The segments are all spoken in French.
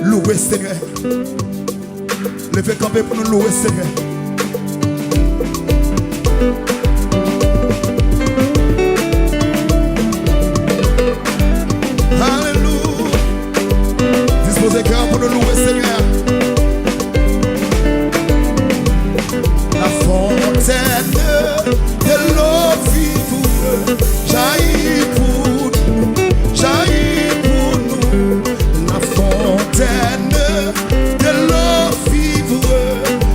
louer Seigneur. Levez camper pour nous louer Seigneur. Alléluia. Disposez cœur pour nous louer Seigneur. La fontaine de l'eau vive jaillit pour nous, jaillit pour nous. La fontaine de l'eau vive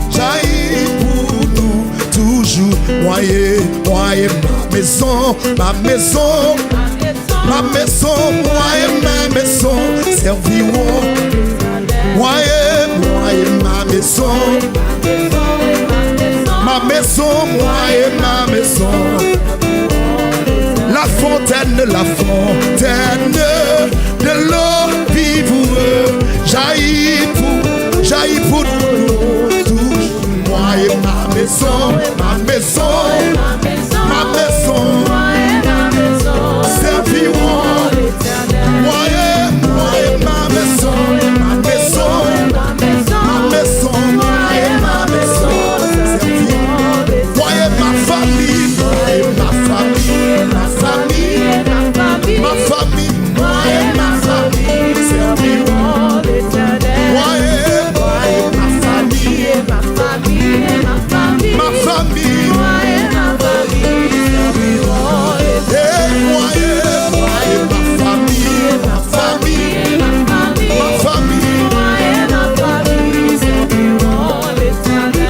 jaillit pour nous. Toujours noyer, noyer ma maison, ma maison, ma maison, noyer ma maison, serviront. Noyer, noyer ma maison. Ma maison, moi et ma maison. La fontaine de l'eau vive jaillit pour nous. Toujours moi et ma maison, ma maison, ma maison, serviront. Moi et ma maison, ma maison, ma maison, moi et ma maison. Ma famille, ma famille, ma famille, ma famille, moi et ma famille, serviront l'Éternel. Moi et ma famille, ma famille, ma famille, ma famille, moi et ma famille, serviront l'Éternel. Moi et ma famille, ma famille, ma famille, ma famille, moi et ma famille, serviront l'Éternel.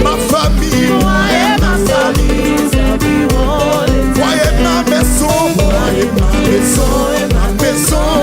Ma famille, moi et ma famille, serviront l'Éternel. Moi et ma maison, moi et ma maison, ma maison.